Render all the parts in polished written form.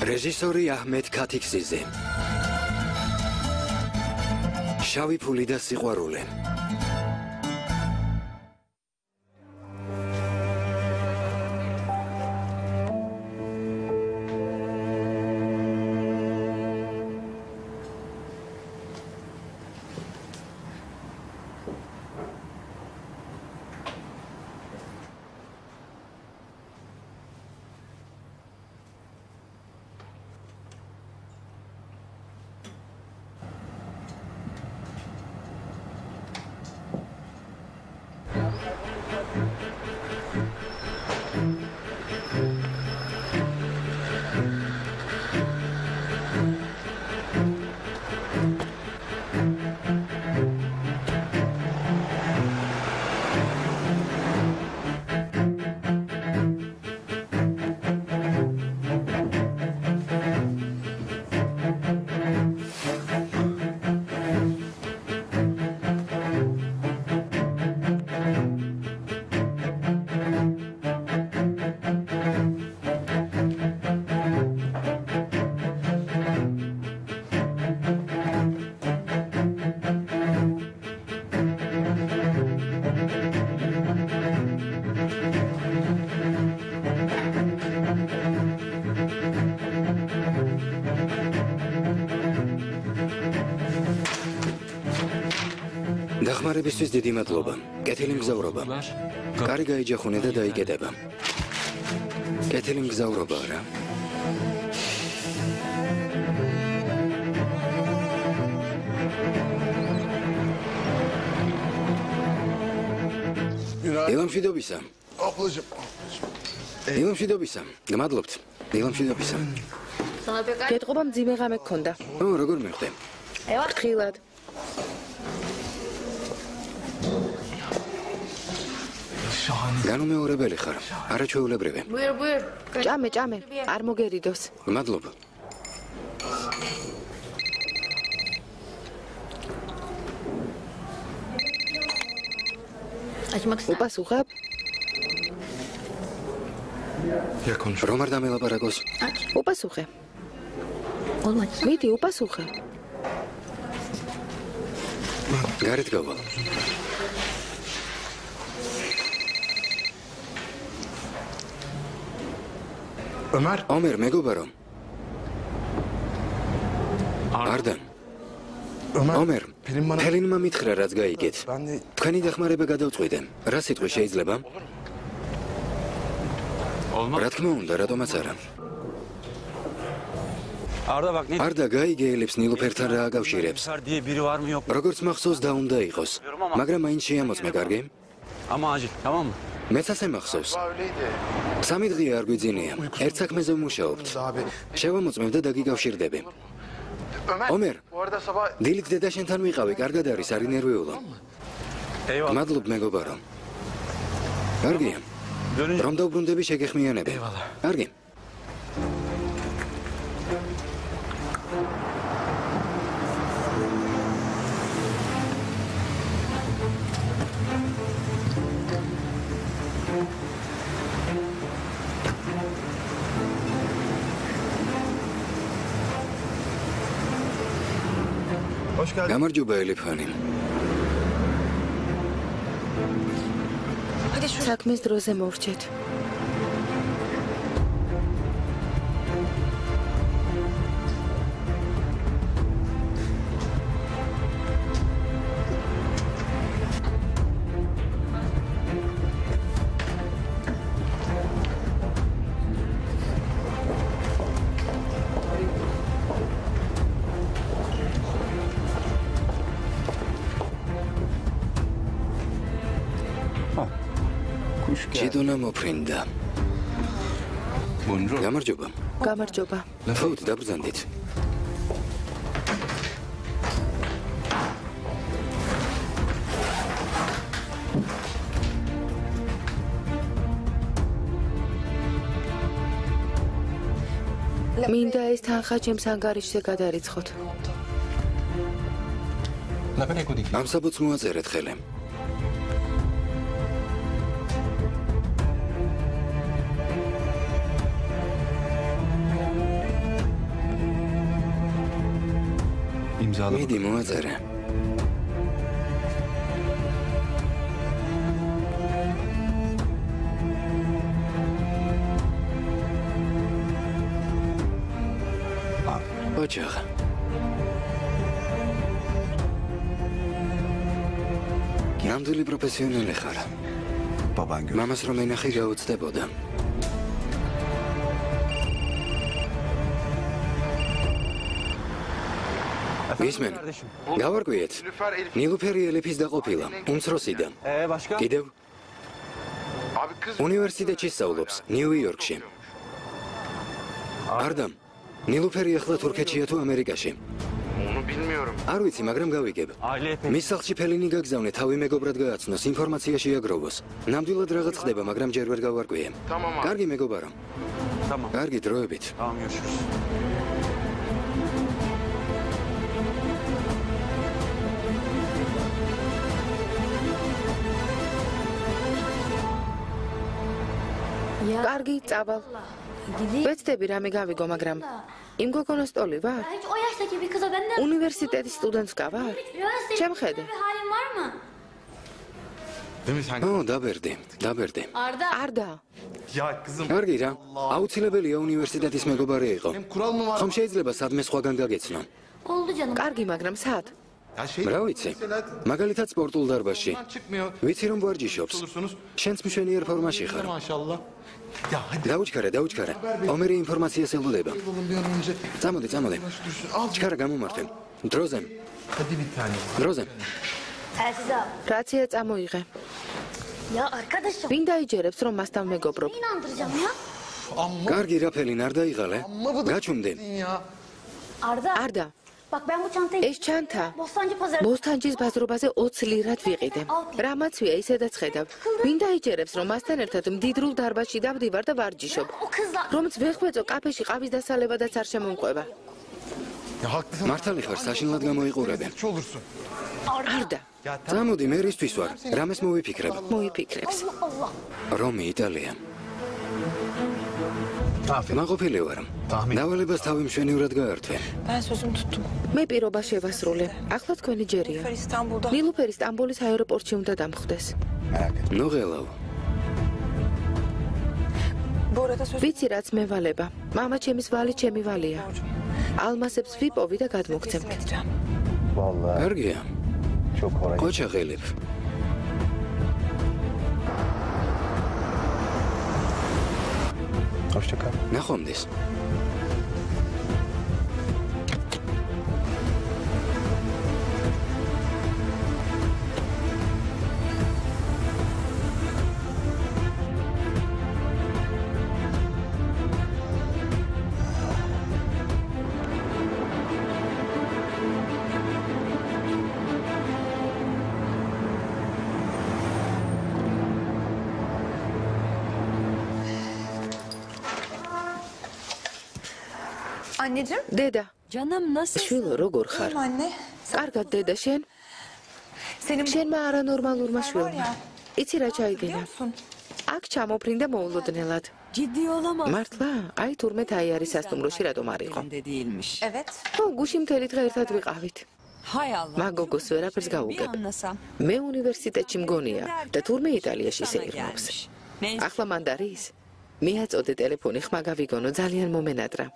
რეჟისორი აჰმედ ქათიქზიძე. შავი ფული და სიყვარული. დახმარებისთვის დიდი მადლობა. კეთილი მგზავრობა. კარი გაიჯახუნე და დაიკეტება. კეთილი მგზავრობა რა. ილამშვიდობისა. ილამშვიდობისა. გმადლობთ. ილამშვიდობისა. გეტყობა მძიმე ღამე გქონდა. როგორ მიხდე? ფრთხილად. განუმეორებელი ხარ, არაჩვეულებრივი. ჭამე, არ მოგერიდოს. მადლობა. უპასუხებ? რომ არ დამელაპარაკოს? უპასუხე. მიდი, უპასუხე. გარეთ გავალ. ომერ, მეგობარო. არდან. ომერ, ჰელენმა მითხრა რაც გაიგეთ. თქვენი დახმარება გადავწყვიტე. რა სიტყვა შეიძლება? რა თქმა უნდა, რატომაც არა. არდა გაიგე ელებს ნილუფერთან რა აკავშირებს. როგორც მახსოვს და უნდა იყოს. მაგრამ მაინც შეამოწმე, კარგი? მეც ასე მახსოვს. 3 დღე არ გვიძინია. ერთ საქმეზე ვმუშაობთ. შევამოწმებ და დაგიკავშირდები. ომერ, დილით დედა შენთან ვიყავი, კარგად არის, არ ინერვიულო. მადლობ მეგობარო. კარგია. რომ დავბრუნდები შეგეხმიანები. კარგი. გამარჯობა ელიფანი. საქმის დროზე მოვრჩეთ. ჭიდონა მოფრინდა. გამარჯობა. გამარჯობა. ფოთ დაბრძანდით. მინდა ეს თანხა ჩემს ანგარიშზე გადარიცხოთ. ამ საბუთს მოაწერეთ ხელე. მიდი მოაწერე. ოჯახ. ნამდვილი პროფესიონალი ხარ. მამას რომ ენახი გაუცდებოდა. გისმენ, გავარკვიეთ. ნილუფერი ელიფის დაყოფილა, უმცროსიდან. კიდევ? უნივერსიტეტში სწავლობს, ნიუ-იორკში. არდამ, ნილუფერი ახლა თურქეთშია თუ ამერიკაში? არ ვიცი, მაგრამ გავიგებ. მის სახლში ფელინი გაგზავნე, თავი მეგობრად გააცნოს, ინფორმაცია შეაგროვოს. ნამდვილად რაღაც ხდება, მაგრამ ჯერ ვერ გავარკვიე. კარგი მეგობარო. კარგი დროებით. კარგი, წავალ. ვეცდები რამე გავიგო, მაგრამ იმ გოგონას ტოლი ვარ? უნივერსიტეტის სტუდენტს გავარ? ჩემ ხედე. დაბერდი. არდა. კარგი რა, აუცილებელია უნივერსიტეტის მეგობარი იყო. ხომ შეიძლება სადმე სხვაგან გაგეცნო? კარგი, მაგრამ სად? რა ვიცი, მაგალითად სპორტულ დარბაზში. ვიცი რომ ვარჯიშობს. შენც მშვენიერ ფორმაში ხარ. დაუჩქარე. ომერი ინფორმაციას ელოდება. წამოდი. ჩქარა გამომართე. დროზე. რაცია წამოიღე. ვინ დაიჯერებს რომ მასთან მეგობრობ? კარგი რაფელინ არ დაიღალე? გაჩუმდი. არდა. ეს ჩანთა ბოსტანჯის ბაზრობაზე 20 ლირად ვიყიდე. რამაცვია ისედაც ხედავ. ვინ დაიჯერებს რომ მასთან ერთად მდიდრულ დარბაზში დავდივარ და ვარჯიშობ. რომც ვეხვეწო კაფეში ყავის დასალებადაც არ შემომყვება. მართალი ხარ, საშინლად გამოიყურებე. არდა. წამოდი, მე რისთვის ვარ? რამეს მოვიფიქრებ? მოიფიქრებს. რომი, იტალია. მაყოფილი ვარ. დავალებას თავი მშვენივრად გაართვე. მე პირობა შევასრულე. ახლა თქვენი ჯერია. ნილუფერი სტამბოლის აეროპორტში უნდა დამხვდეს. ნუ ღელავ. ვიცი რაც მევალება. მამა ჩემის ვალი ჩემი ვალია. ალმასებს ვიპოვი და გადმოგცემთ. კარგია. ოჩაღელებ. ნახვამდის. Anneciğim. დედა, Canım nasılsın? შვილო, როგორ ხარ? Anne. კარგად დედა, შენ? შენმა არანორმალურმა შვილმა. იცი რა ჩაიგინა? აქ ჩამოფრინდა მოულოდნელად. Ciddi olamaz. მართლა? აი თურმე აი არის სასტუმროში რატომ არ იყო? Değilmiş. Evet. ხო, გუში მთელი დღე ერთად ვიყავით. Hay Allah. მაგოგოს ვერაფერს Bir გავუგებ. anlasam. მე უნივერსიტეტში მგონია და თურმე იტალიაში შეირნობს. ახლა მან დარის? მიაწოდე ტელეფონი, ხმა გავიგონო, ძალიან მომენატრა.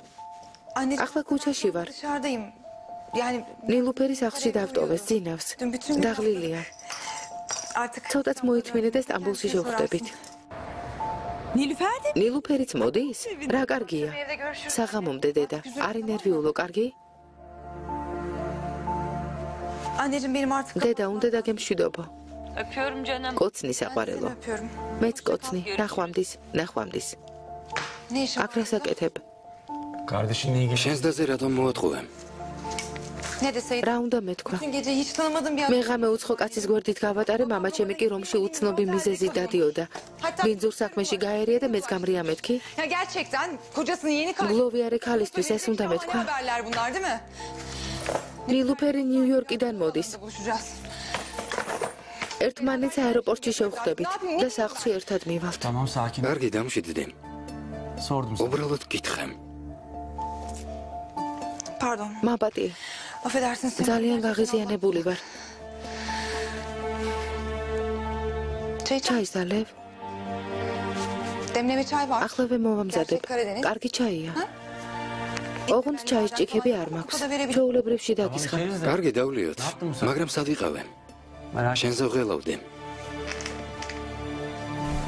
Anneciğim. ახლა ქუჩაში ვარ. Dışarıdayım. Yani ნილუფერი სახლში დავტოვეს, ძინავს. დაღლილია. artık ცოტაც მოითმინე და სტამბოლში შევხვდებით. Nilüfer de ნილუფერიც მოდის? რა კარგია. evde görüşürüz. საღამომდე დედა. არ ინერვიულო, კარგი? Anneciğim benim artık დედა, უნდა დაგემშვიდობო. öpüyorum canım. კოცნი საყვარელო. Öpüyorum. მეც კოცნი. ნახვამდის. Ne işin აქ რასაკეთებ? შენს დაზე რატომ მოატყუე? Ne deseydim? რა უნდა მეთქვა? Bütün gece hiç tanımadığım bir მე ღამე უცხო კაცის გვერდით გავატარე, მამა ჩემი კი რომში უცნობი მიზეზი დადიოდა. ვინძურ საქმეში გაერია და მეც გამრია მეთქი? Ya gerçekten kocasını yeni karşı გლოვიარე ქალისთვის ეს უნდა მეთქვა? haberler bunlar değil mi? ნილუფერი ნიუ-იორკიდან მოდის. Buluşacağız. ერთმანეთს აეროპორტში შევხვდებით და სახლში ერთად მივალთ. Tamam sakin. კარგი, დამშვიდდი. Sordum sana. უბრალოდ გითხემ. Pardon. მაპატი, Affedersin seni. ძალიან გაღიზიანებული ვარ. ჩაის დალევ. Demleme çay var. ახლავე მოვამზადებ. კარგი ჩაია. ოღონდ ჩაის ჭიქები არ მაქვს. ჩვეულებრივში დაგისხა. კარგი დავლიოთ, მაგრამ სად ვიყავე? შენზე ვღელავდი.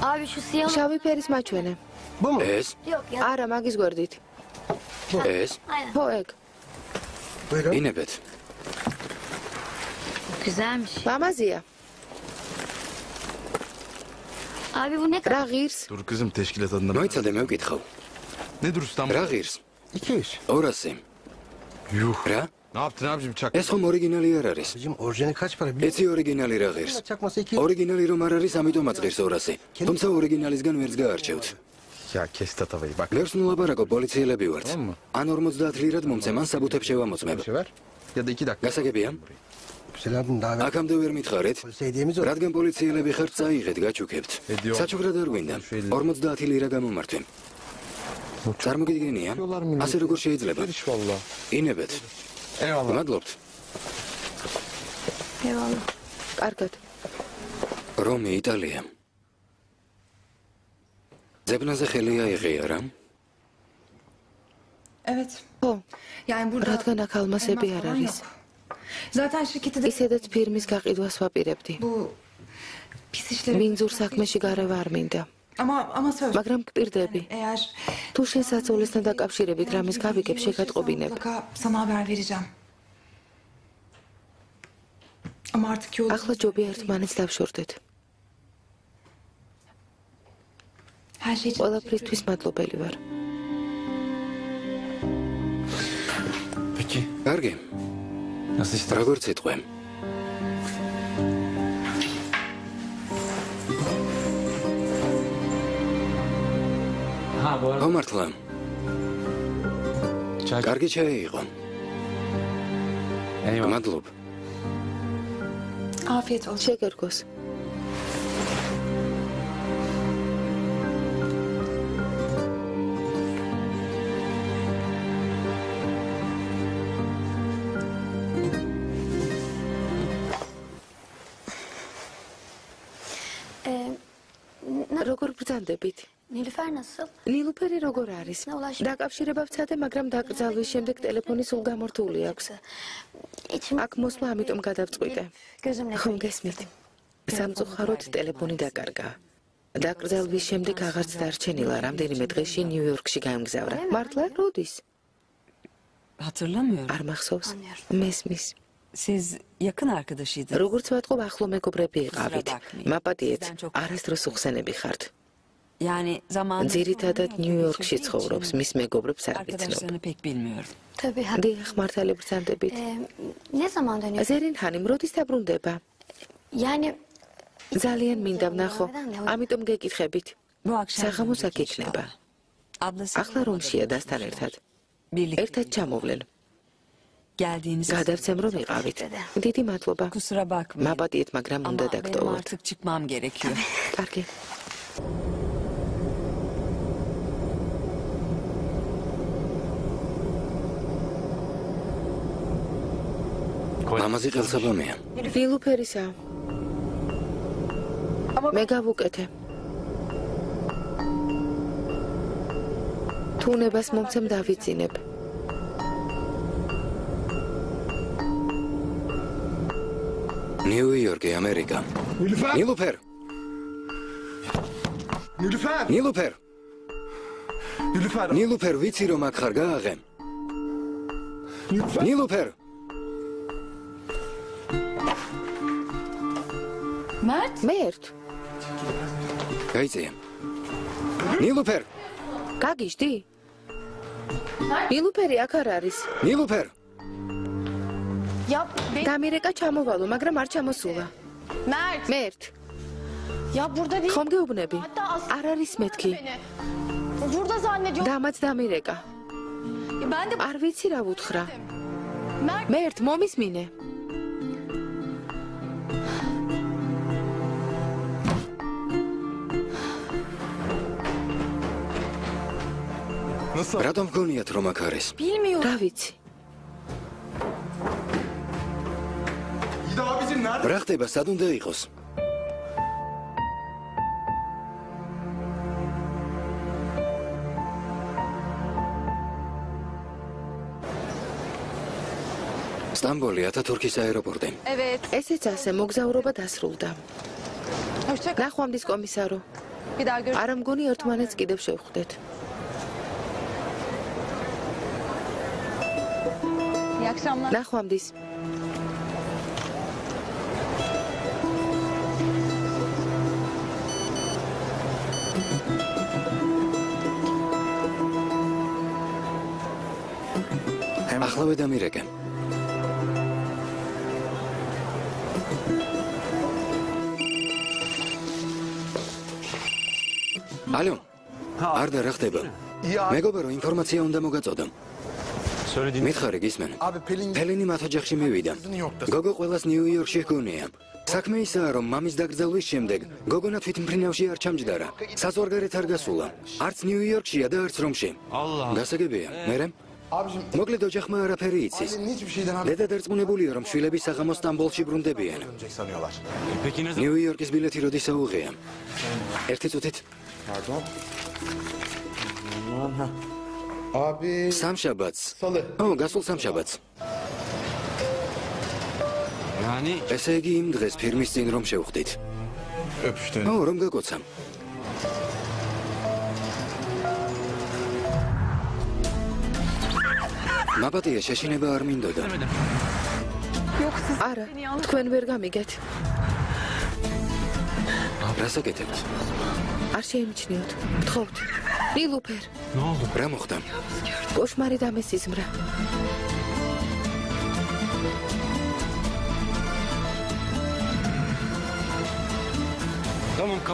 Abi şu siyah... შავი ფერის მაჩვენე. ეს? Yok ya. არა, მაგის გვერდით. ეს? Aynen. ხო, ეგ. ინებეთ. Güzelmiş. მამაზია. Abi bu ne kadar? რა ღირს? Dur kızım teşkilat adına. მოიცადე მე ვკითხავ. Nedir ustam? რა ღირს? 200. 200. Yuh. რა? Ne yaptın abicim çak? ეს ხომ ორიგინალი არ არის? Bizim orijinali kaç para biliyor ეცი ორიგინალი რა ღირს? musun? Çakması 200. ორიგინალი რომ არ არის, ამიტომაც ღირს 200. თუმცა ორიგინალისგან ვერც გაარჩევთ. Ya kes tatavayı bak. მერს ნულაბარაკო პოლიციელები ვართ. Tamam. ან 50 lirად მომცემ, ან საბუთებს შევამოწმებ. Bir şey ver. Ya da 2 dakika. გასაგებია? Selamın davet. აქამდე ვერ მითხარით? Polise hediyemiz var. რადგან პოლიციელები ხართ, წაიღეთ, გაჩუქებთ. ედიო. საჩუქრად არ გვინდა. 50 lira გამომართვე. წარმოგიდგენია? ასე როგორ შეიძლება? Ver iş valla. ინებეთ. Eyvallah. მადლობთ. Eyvallah. კარგად. რომი, იტალია. ზებნაზე ხელი აიღია რა? Evet. ხო, Yani burada... რადგან აქ ალმასები elmas არ falan არის. yok. Zaten şirkette de ისედაც ფირმის გაყიდვას ვაპირებდი. bu pis işleri... ვინძურ საქმეში გარევა არ მინდა. Ama söz. მაგრამ გპირდები, Eğer... თუ შენ საწოლესთან დაკავშირებით რამეს გავიგებ, შეგატყობინებ. Mutlaka sana haber vereceğim. Ama artık yol... ახლა ჯობია ერთმანეთს დავშორდეთ. Her şey için... ყველაფრისთვის მადლობელი ვარ. Peki. კარგი. Nasıl istersin? როგორც იტყვე. Ha bu arada მომართლა. Çay. კარგი ჩაი იყო. eyvallah. მადლობ. Afiyet olsun. შეგერგოს. როგორ ბრძანდებით? Nilüfer nasıl? ნილუფერი როგორ არის? დაკავშირება ვცადე, მაგრამ დაკრძალვის შემდეგ ტელეფონი სულ გამორთული აქვს. İçim... აქ მოსვლა ამიტომ გადავწყვიტე. Gözümle ხომ გესმით? სამწუხაროდ ტელეფონი დაკარგა. დაკრძალვის შემდეგ აღარც დარჩენილა, რამდენიმე დღეში ნიუ-იორკში გამგზავრა. მართლა როდის? Hatırlamıyorum. არ მახსოვს? Anlıyorum. მესმის. Siz yakın arkadaşıydınız. როგორც ვატყობ, ახლო მეგობრები იყავით. მაპატიეთ, არასდროს უხსენები xart. Yani zamanında... ძირითადად ნიუ-იორკში ცხოვრობს, მის მეგობრებს არ ვიცნობ. Arkadaşlarını pek bilmiyorum. Tabii. დიახ, მართალი ბრძანდებით. Ne zaman dönüyor? ზერინჰანი როდის დაბრუნდება? Yani... ძალიან მინდა ვნახო. ამიტომ გეკითხებით. Bu akşam... საღამოს აქ იქნება. Ablası... ახლა რომშია დასთან ერთად. Birlikte ერთად ჩამოვლენ. geldiğiniz... გადავცემ რომ იყავით. დიდი მადლობა. Kusura bakmayın. მაპატიეთ, მაგრამ Ama უნდა benim დაგტოვოთ. artık çıkmam gerekiyor. კარგი. ამაზე ყელსაბამია. ნილუფერისა. მე გავუკეთე. თუ ნებას მომცემ დავიძინებ. ნიუ-იორკი, ამერიკა. ნილუფერ. Nilüfer. ნილუფერ. Nilüfer. ნილუფერ, ვიცი რომ აქ ხარ, გააღე. ნილუფერ. Mert? მე ერთ. გაიწია. ნილუფერ. გაგიჟდი? ნილუფერი აქ არ არის. ნილუფერ. Ya დამირეკა ჩამოვალო, მაგრამ არ ჩამოსულა. Mert. მე ერთ. Ya burada değil. ხომ გეუბნები? არ არის მეთქი. Burada zannediyorum. დამაც დამირეკა. Ben de... არ ვიცი რა ვუთხრა. Mert. მე ერთ მომისმინე. Nasıl? რატომ გქონიათ რომ აქ არის? Bilmiyorum. რა ვიცი. რა ხდება, სად უნდა იყოს? სტამბოლი, ათათურქის აეროპორტი. ესეც ასე მოგზაურობა დასრულდა. ნახვამდის კომისარო. არ მგონი ერთმანეთს კიდევ შევხვდეთ. ნახვამდის. ახლავე დამირეკე. ალო, არდა რა ხდება? მეგობარო, ინფორმაცია უნდა მოგაწოდო. მითხარი გისმენ. ფელინი მათ ოჯახში მივიდა. გოგო ყველას ნიუ-იორკში ჰგონია. საქმე ისაა, რომ მამის დაკრძალვის შემდეგ გოგონა თვითმფრინავში არ ჩამჯდარა. საზღვარგარეთ არ გასულა. არც ნიუ-იორკშია და არც რომში. გასაგებია, მერე? მოკლედ ოჯახმა არაფერი იცის. დედა დარწმუნებულია, რომ შვილები საღამოს სტამბოლში ბრუნდებიან. ნიუ-იორკის ბილეთი როდის აუღია? ერთი წუთით. სამშაბათს. გასულ სამშაბათს. ესე იგი იმ დღეს ფირმის წინ რომ შევხვდით. რომ გაკოცა. მაპატია შეშინება არ მინდოდა. არა, თქვენ ვერ გამიგეთ. რას აკეთებთ? არ შეიმჩნიოთ. გთხოვთ. ნილუფერ. რა მოხდა? კოშმარი დამესიზმრა.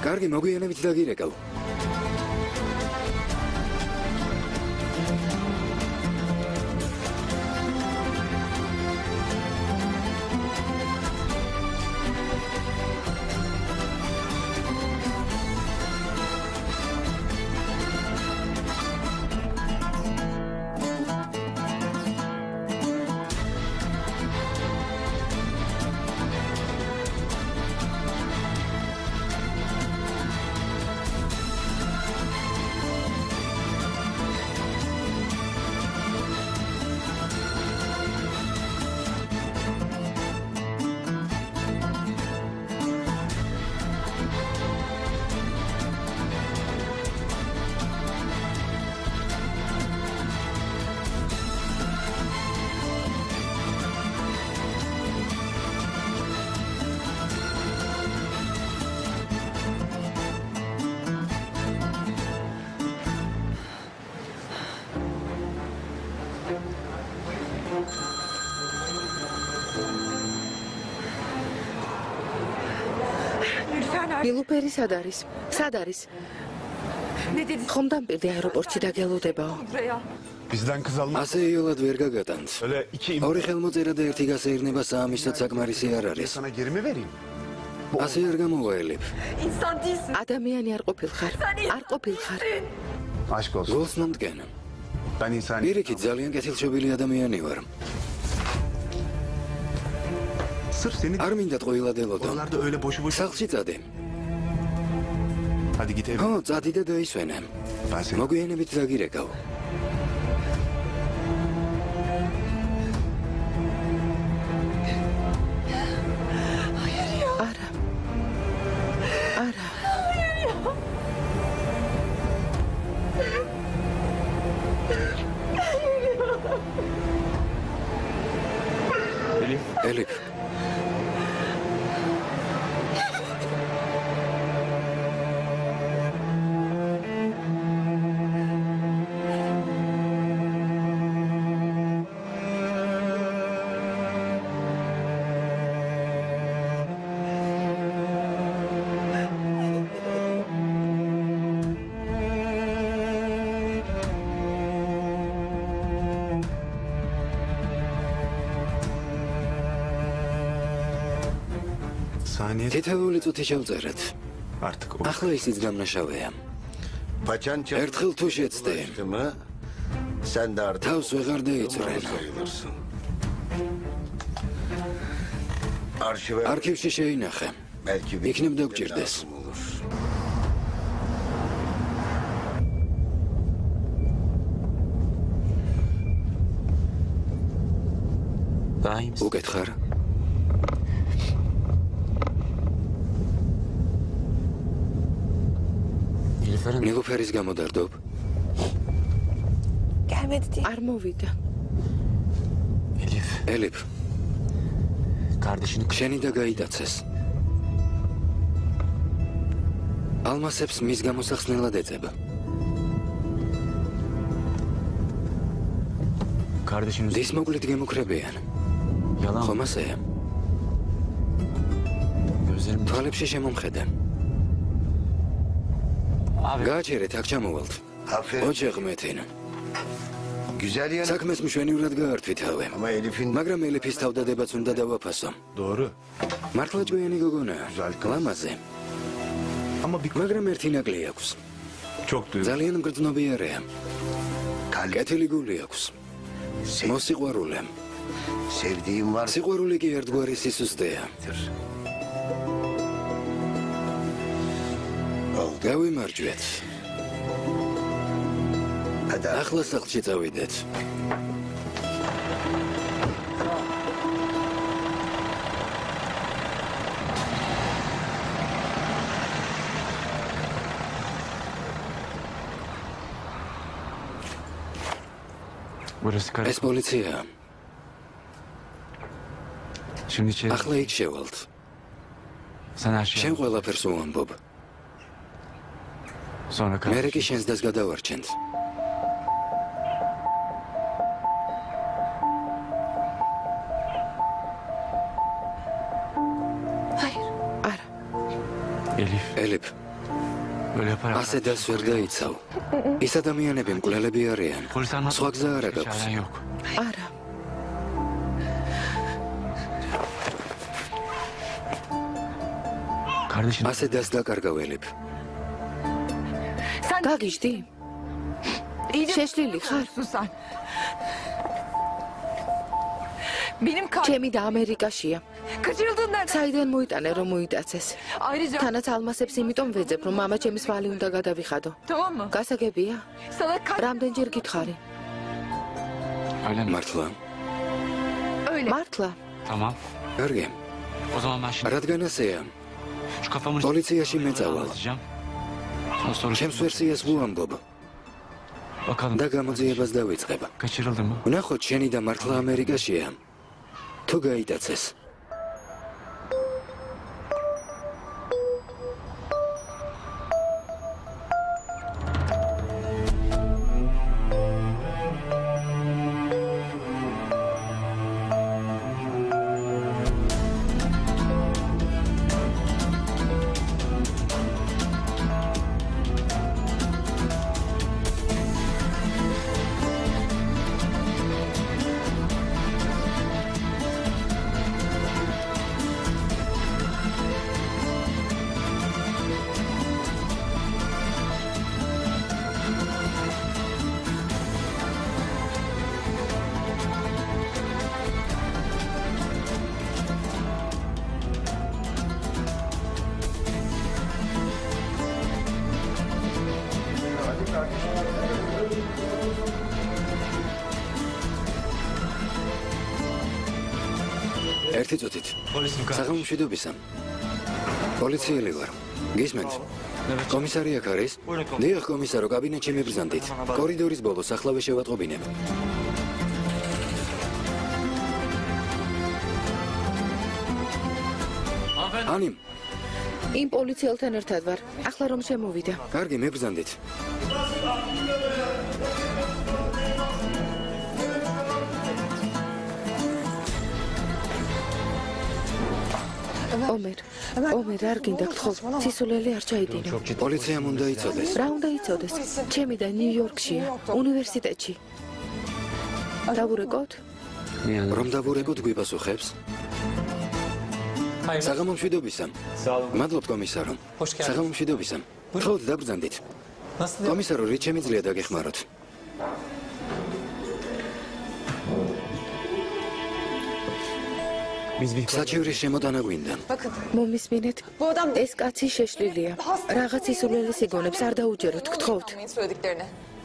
კარგი, მოგვიანებით დაგირეკავ. ნილუფერი სად არის? სად არის? ხომ დამპირდი აეროპორტში დაგელოდებაო. ასე იოლად ვერ გაგატანთ. ორი ხელმოწერა და ერთი გასეირნება საამისოდ საკმარისი არ არის. ასე არ გამოვალებ. ადამიანი არ ყოფილხარ. არ ყოფილხარ. გულს ნამდგენ. პირიქით ძალიან კეთილშობილი ადამიანი ვარ. არ მინდა ტყუილად ელოდო. სახლში წადე. წადი და დაისვენე. მოგვიანებით დაგირეკავ. არა. არა. ელიფ. თითოეული წუთი შევწერეთ. ახლა ისიც დამნაშავეა. ერთხელ თუ შეცდე, თავს ვეღარ დაიწვრენ. არქივში შეინახე. იქნებ დაგჭირდეს. უკითხარ? ნილუფერის გამოდარდობ? არ მოვიდა. ელიფ. შენი და გაიტაცეს. ალმასებს მის გამოსახსნელად ეწება. დის მოკლით გემუქრებიან. ხომ ასეა? თვალებში შემომხედა. გააჩერეთ, აქ ჩამოვალთ. ოჯახ მეთინ. საქმეს მშვენივრად გაართვითავე. მაგრამ ელიფის თავდადებაც უნდა დავაფასო. მართლა ჭკვიანი გოგონაა. ლამაზე. მაგრამ ერთი ნაკლი აქვს. ძალიან მგრძნობიარეა. კეთილი გული აქვს. მოსიყვარულე. სიყვარული კი ერთგვარი სისუსტეა. გავიმარჯვეთ. ახლა სახლში წავიდეთ. ეს პოლიციაა. ახლა იქ შევალთ. შენ ყველაფერს უამბობ. მერე კი შენს დას გადავარჩენთ. ელიფ. ასე დას ვერ დაიცავ. ის ადამიანები მკვლელები არიან. სხვა გზა არ აქვს. არა. ასე დას დაკარგავ ელიფ. გაგიჟდი? შეშლილი ხარ? ჩემი და ამერიკაშია. საიდან მოიტანე რომ მოიტაცეს? თანაც ალმასებს იმიტომ ვეძებ რომ მამა ჩემის ვალი უნდა გადავიხადო. გასაგებია? რამდენჯერ გითხარი? მართლა? მართლა? კარგი. რადგან ასეა? პოლიციაში მეწავალ. ჩემს ვერსიას ვუამბობ. და გამოძიებას დავიწყებ. ვნახოთ შენი და მართლა ამერიკაშია. თუ გაიტაცეს. ერთი წუთით. საღამომშვიდობისა. პოლიციელი ვარ. გისმენთ? კომისარი აქ არის? დიახ, კომისარო, კაბინეტში მიბრძანდით. კორიდორის ბოლოს ახლავე შევატყობინებ. ანიმ. იმ პოლიციელთან ერთად ვარ. ახლა რომ შემოვიდა. კარგი, მიბრძანდით. ომერ, არ გინდა გთხოვ, სისულელი არ ჩაიდინო. პოლიციამ უნდა იცოდეს. რა უნდა იცოდეს? ჩემი და ნიუ-იორკშია, უნივერსიტეტში. დავურეკოთ? რომ დავურეკოთ გვიპასუხებს? საღამომშვიდობისა. მადლობთ კომისარო. საღამომშვიდობისა. გთხოვთ დაბრძანდით. კომისარო, რით შემიძლია დაგეხმაროთ? საჩივრის შემოტანა გვინდა. მომისმინეთ. ეს კაცი შეშლილია. რაღაც ისულელის იგონებს არ დაუჯეროთ, გთხოვთ.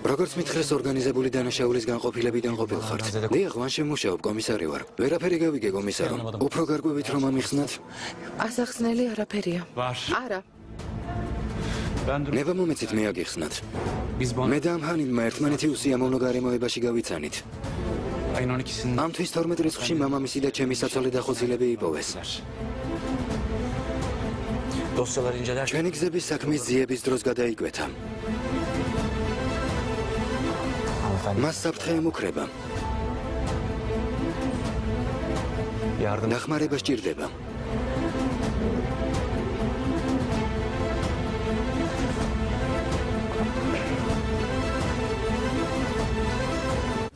როგორც მითხრეს ორგანიზებული დანაშაულის განყოფილებიდან ყოფილხართ. დიახ, ვან შემუშაობ, კომისარი ვარ. ვერაფერი გავიგე კომისარო. უფრო გარკვევით რომ ამიხსნათ? ასახსნელი არაფერია. არა. ნება მომეცით მე აგიხსნათ. მე და ამ ჰანინმა ერთმანეთი უსიამოვნო გარემოებაში გავიცანით. ამ თვის 12 რიცხვში მამამისი და ჩემი საცოლე დახოცილები იპოვეს. ჩვენი გზების საქმის ძიების დროს გადაიკვეთა. მას საფრთხე ემუქრება. დახმარება სჭირდება.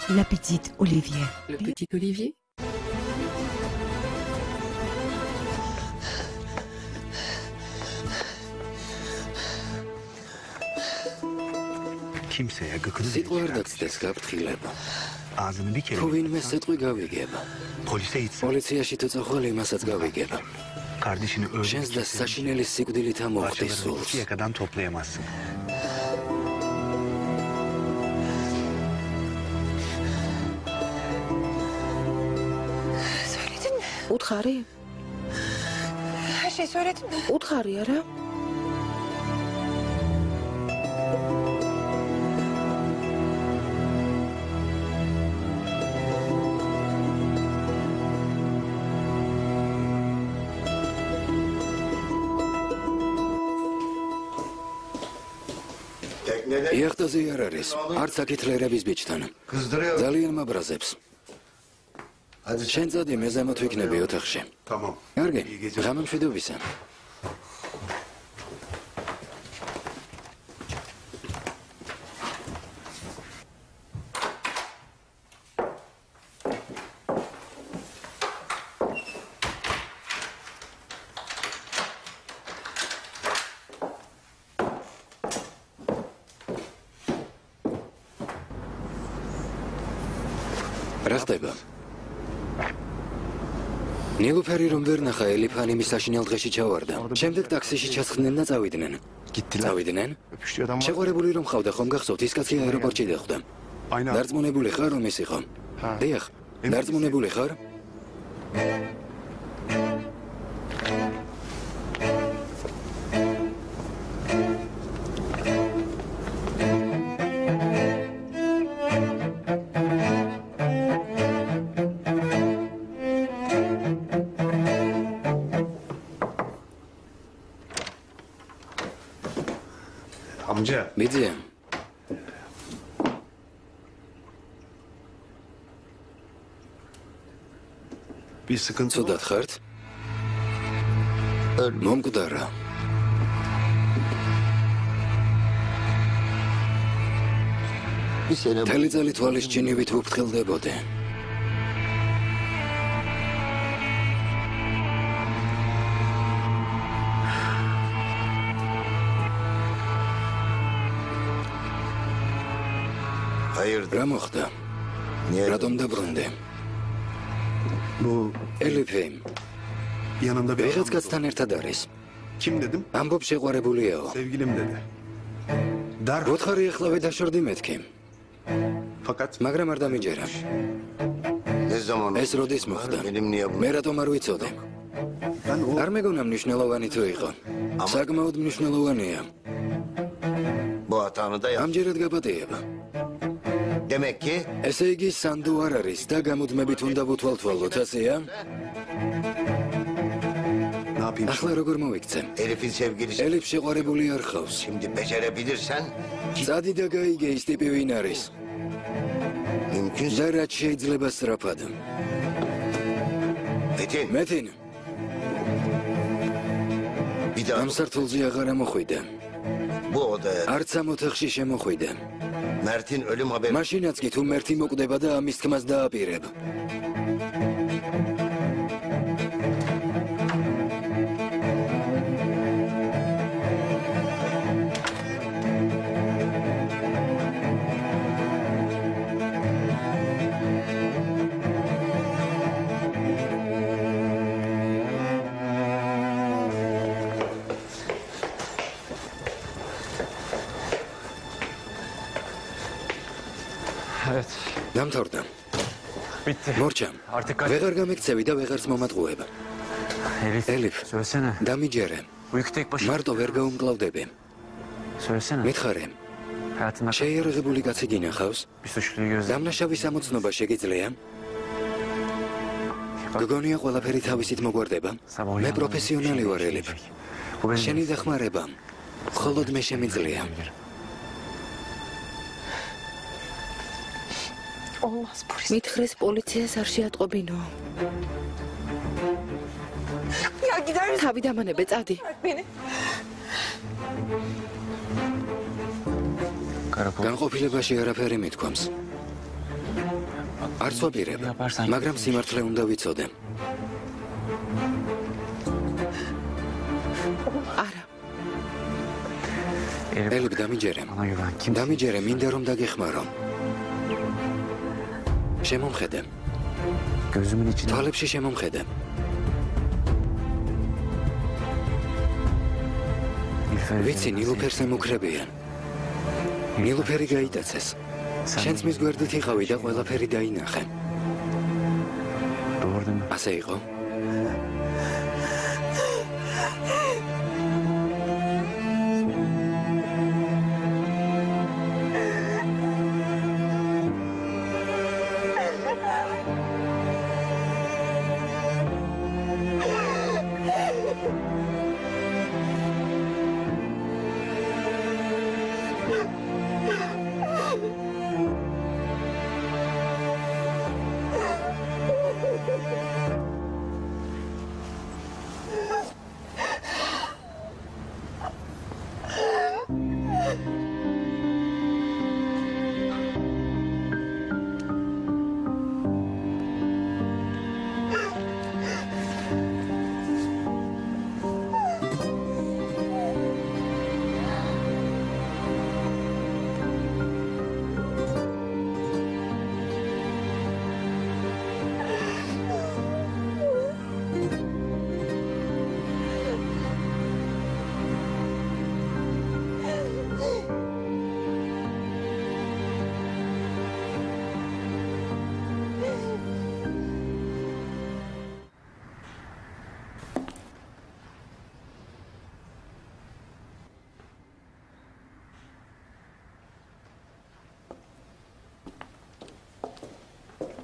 La petite Olivier. Le petit Olivier? სიტყვა არ დაგცდეს გაფრთხილება. თუ ვინმე სიტყვი გავიგება. პოლიციაში თუ წახვალ იმასაც გავიგება. შენს და საშინელის სიკვდილით ამოხდის სულს. უთხარი? უთხარი არა? იახტაზე არ არის, არც აქითლერების ბიჭთან. ძალიან მაბრაზებს. შენ წადი მე ზემოთ ვიქნები ოთახში. კარგი, ღამე მშვიდობისა. რა ხდება? ნილუფერი რომ ვერ ნახა ელიფანი მის საშინელ დღეში ჩავარდა. შემდეგ ტაქსიში ჩასხდნენ და წავიდნენ. წავიდნენ? შეყვარებული რომ ხავდა ხომ გახსოვთ ის კაცი აეროპორტში დახვდა. დარწმუნებული ხარ რომ ის იყო? დიახ, დარწმუნებული ხარ? ბიძია ცუდად ხართ? მომკვდარა. მთელი წელი თვალის ჩინივით ვუფრთხილდებოდე. რა მოხდა? რატომ დაბრუნდე? ელიფე ვიღაც კაცთან ერთად არის. ამბობ შეყვარებულიაო. ვუთხარი ახლავე დაშორდი მეთქი. მაგრამ არ დამიჯერა. ეს როდის მოხდა? მე რატომ არ ვიცოდე? არ მეგონა მნიშვნელოვანი თუ იყო. საკმაოდ მნიშვნელოვანია. ამჯერად გაპატიება. ესე იგი სანდო არ არის და გამუდმებით უნდა ვუთვალთვალოთ, ასეა? ახლა როგორ მოვიქცე? ელიფ შეყვარებული არ ხავს. წადი და გაიგე ის ტიპი ვინ არის. და რაც შეიძლება სწრაფად. მეთინ. ამ სართულზე აღარ ამოხვიდა. არც ამ ოთახში შემოხვიდა. მაშინაც კი თუ მერთი მოკვდება და ამის თქმას დააპირებ. დამთავრდა. Bitti. მორჩა. Artık kaç. ვეღარ გამექცევი და ვეღარც მომატყუება. Elif. Söylesene. დამიჯერე. Bu yükü tek başına. მარტო ვერ გაუმკლავდები. Söylesene. მითხარე, Hayatında შეიარაღებული კაცი გინახავს? bir suçluyu gözle. დამნაშავის ამოცნობა შეგიძლია? გგონია ყველაფერი თავისით მოგვარდება? მე პროფესიონალი ვარ, Elif. Bu benim. შენი დახმარება მხოლოდ მე შემიძლია. მითხრეს პოლიციას არ შეატყობინო. თავი დამანებე, წადი. განყოფილებაში არაფერი მithქვამს. არც ვაპირებ, მაგრამ სიმართლე უნდა ვიცოდე. არა. Elif, დამიჯერე. დამიჯერე, მინდა რომ დაგეხმარო. შემომხედე. Gözümün içine. თვალებში შემომხედე. ვიცი, ნილუფერს ემუქრებიან. ნილუფერი გაიტაცეს. შენც მის გვერდით იყავი და ყველაფერი დაინახე. Doğru değil mi? ასე იყო?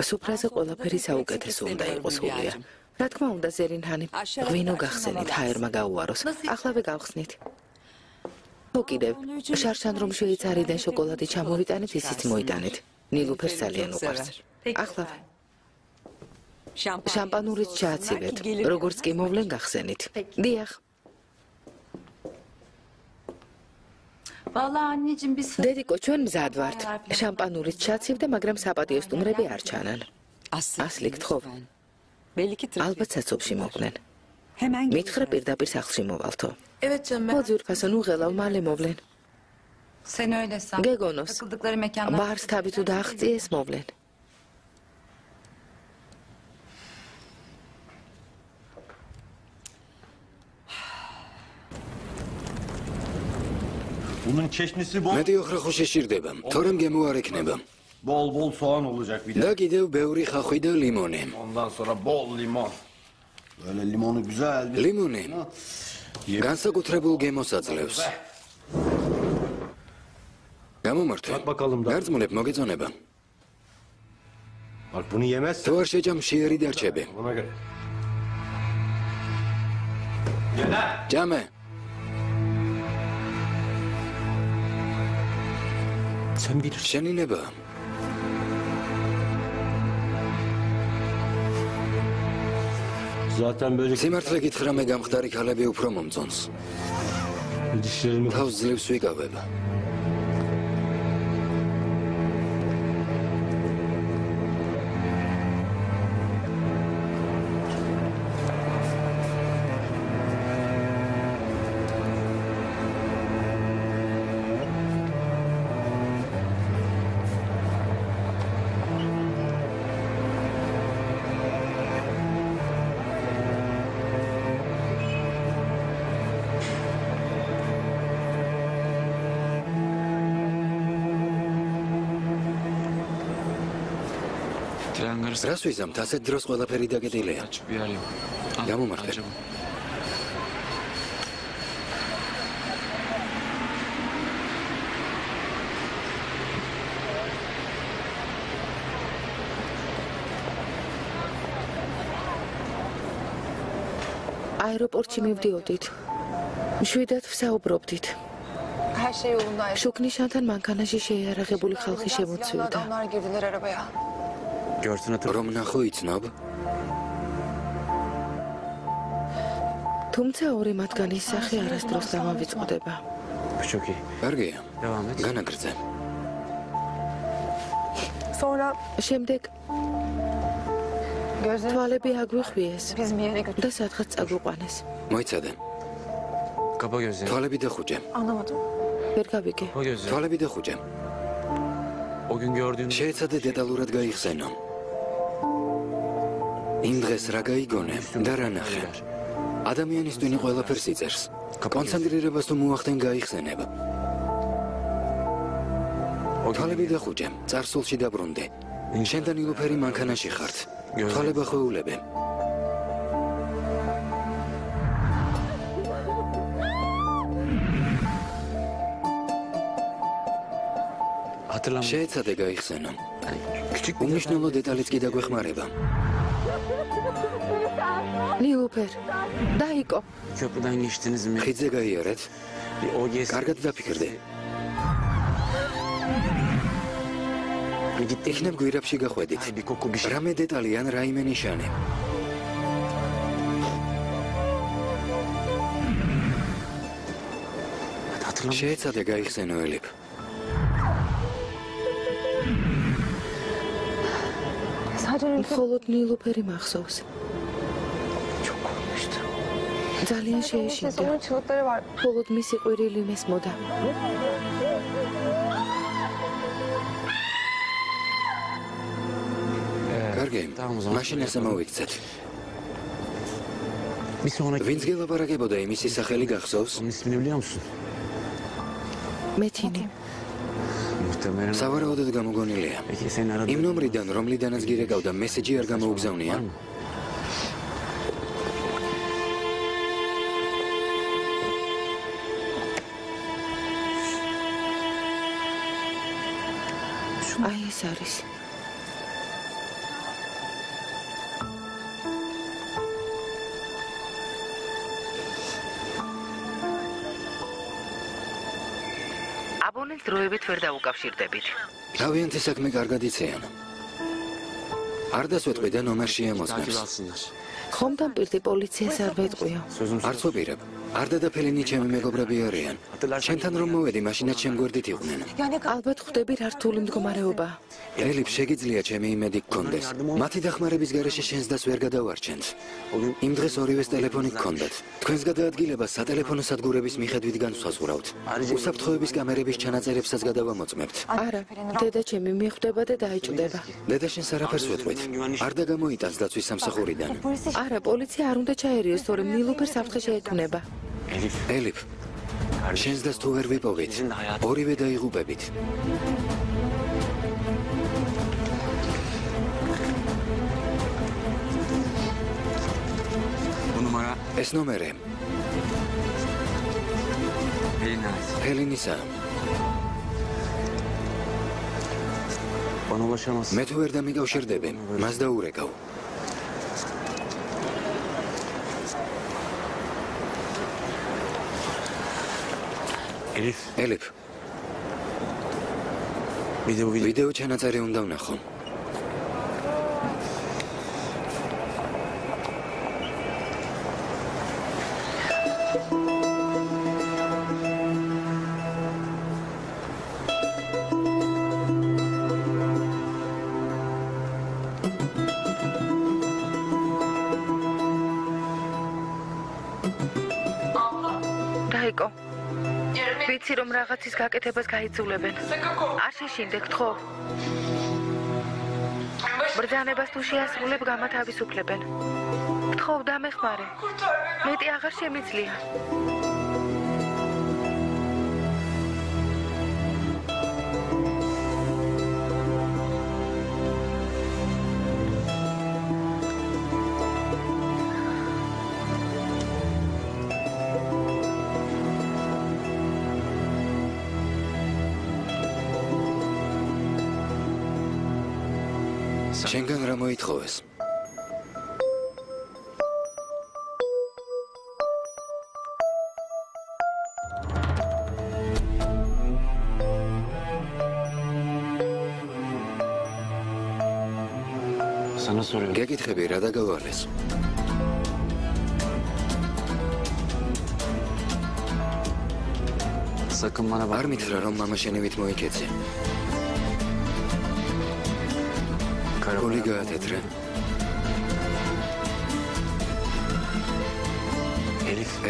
სუფრაზე ყველაფერი საუკეთესო უნდა იყოს, ულია. რა თქმა უნდა, ზერინჰანი, ღვინო გახსენით, ჰაერმა გაუაროს. ახლავე გავხსნით. ხო კიდევ, შარშან რომ შვეიცარიიდან შოკოლადი ჩამოვიტანეთ, ისიც მოიტანეთ. ნილუფერს ძალიან უყვარს. ახლავე. შამპანურიც ჩააცივეთ. როგორც კი მოვლენ გახსენით. დიახ. დედიკო, ჩვენ მზად ვართ. შამპანურიც ჩააცივდა, მაგრამ საპატიო სტუმრები არ ჩანან. ასლი გთხოვ. ალბათ საცობში მოვლენ. მითხრა პირდაპირ სახლში მოვალთო. ხო, ძვირფასო, ნუ ღელავ, მალე მოვლენ. გეგონოს. ბარს თავი თუ დააღწიეს, მოვლენ. Bunun çeşnisi bol. მეტი ოხრა ხო შეშირდება, თორემ გემო არ ექნება. Bol bol soğan olacak bir de. და კიდევ ბევრი ხახვი და ლიმონი. Ondan sonra bol limon. Böyle limonu güzel bir. ლიმონი განსაკუთრებულ გემოს აძლევს. გამომართვე. გարձმულებ მოგეწონება. Bak bunu yemezsen. თუ არ შეჭამშიერი დარჩები. Ona göre. ჭამე. Sen bilirsin. შენინება. Zaten böyle სიმართლე გითხრა, მე გამხდარი ქალები უფრო მომწონს. dişlerimi თავს ძლივს ვიკავებ. რას ვიზამთ, ასეთ დროს ყველაფერი დაგეტილია. გამომართე. აეროპორტში მივდიოდით. მშვიდად ვსაუბრობდით. შუქნიშანთან მანქანაში შეიარაღებული ხალხი შემოცვივდა. რომ ნახო იცნობ? თუმცა ორი მათგანის სახე არასდროს დამავიწყდება. კარგია. განაგრძე. შემდეგ თვალები აგვიხვიეს და სადღაც წაგვიყვანეს. მოიცადე. თვალები დახუჭე. ვერ გავიგე. თვალები დახუჭე. შეეცადე დეტალურად გაიხსენო. იმ დღეს რა გაიგონე და რა ნახე. ადამიანის ტვინი ყველაფერს იწერს. კონცენტრირებას თუ მოახდენ გაიხსენებ. თვალები დახუჭე. წარსულში დაბრუნდი. შენ და ნილუფერი მანქანაში ხართ. თვალები ხვეულები. შეეცადე გაიხსენო. უმნიშვნელო დეტალიც კი დაგვეხმარება. ნილუფერ, დაიკო. ხიდზე გაიარეთ. კარგად დაფიქრდე. იქნებ გვირაბში გახვედით. რამე დეტალი ან რაიმე ნიშანი. შეეცადე გაიხსენო ელიფ. მხოლოდ ნილუფერი მახსოვს. ძალიან შეეშინდა. მხოლოდ მისი ყვირილი მესმოდა. კარგი, მაშინ ასე მოვიქცეთ. ვინც გელაპარაკებოდა იმისი სახელი გახსოვს? მეთინი. სავარაუდოდ გამოგონილია. იმ ნომრიდან, რომლიდანაც გირეკავდა, მესეჯი არ გამოუგზავნია? აი ეს არის. აბონენტს დროებით ვერ დაუკავშირდებით. თავიანთი საქმე კარგად იციან. არ დასვეტყვი და ნომერ შეამოწმებს. ხომ დამპირდი პოლიციას არ ვეტყვიო. არც ვაპირებ. არ დადაფელინი ჩემი მეგობრები არიან. შენთან რომ მოვედი, მაშინაც შენ გვერდით იყვნენ. ალბათ ხვდები რა რთული მდგომარეობა. ელიფ, შეგიძლია ჩემი იმედი გქონდეს. მათი დახმარების გარეშე შენს დას ვერ გადავარჩენთ. იმ დღეს ორივეს ტელეფონი გქონდათ. თქვენს გადაადგილებას სატელეფონო სადგურების მიხედვით განსაზღვრავთ. უსაფრთხოების კამერების ჩანაწერებსაც გადავამოწმებთ. არა, დედა ჩემი მიხვდება და დაიჭდება. დედა შენს არაფერს ვეტყვით. არ დაგამოიტანს დაცვის სამსახურიდან. არა, პოლიცია არ უნდა ჩაერიოს, თორემ ნილუფერ საფრთხე შეექმნება. ელიფ, შენს დას თუ ვერ ვიპოვით, ორივე დაიღუპებით. ეს ნომერი ჰელინისა. მე თუ ვერ დამიკავშირდები, მას დაურეკავ. ელიფ, ვიდეო ჩანაწერი უნდა ვნახო. დაიკო. ვიცი რომ რაღაცის გაკეთებას გაიძულებენ. არ შეშინდეთ ხო? ბრძანებას თუ შეასრულებ, გამათავისუფლებენ. გთხოვ დამეხმარე. მეტი აღარ შემიძლია. შენგან რა მოითხოვეს? გეკითხები რა დაგავალეს? არ მითხრა რომ მამა შენივით მოიქეცი. ფული გაათეთრე.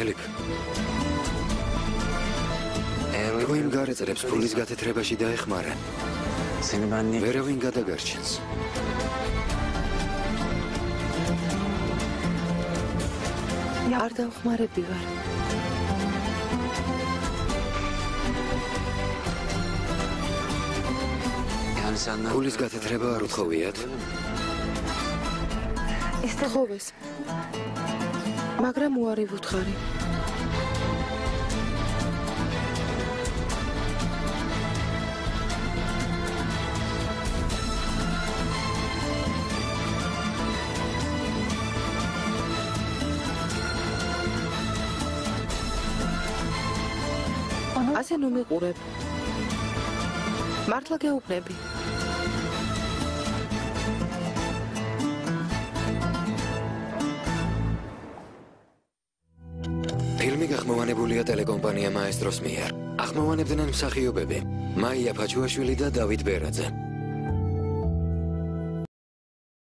ელიფ. თუ იმ გარეწრებს ფულის გათეთრებაში დაეხმარა, ვერავინ გადაგარჩენს. არ დავხმარები ვარ. ფულის გათეთრება არ უთხოვიათ? თხოვეს. მაგრამ უარი ვუთხარი. ასე ნუ მიყურებ. მართლა გეუბნები. ფილმი გახმოვანებულია ტელეკომპანია მაესტროს მიერ. ახმოვანებდნენ მსახიობები მაია ფაჩუაშვილი და დავით ბერაძე.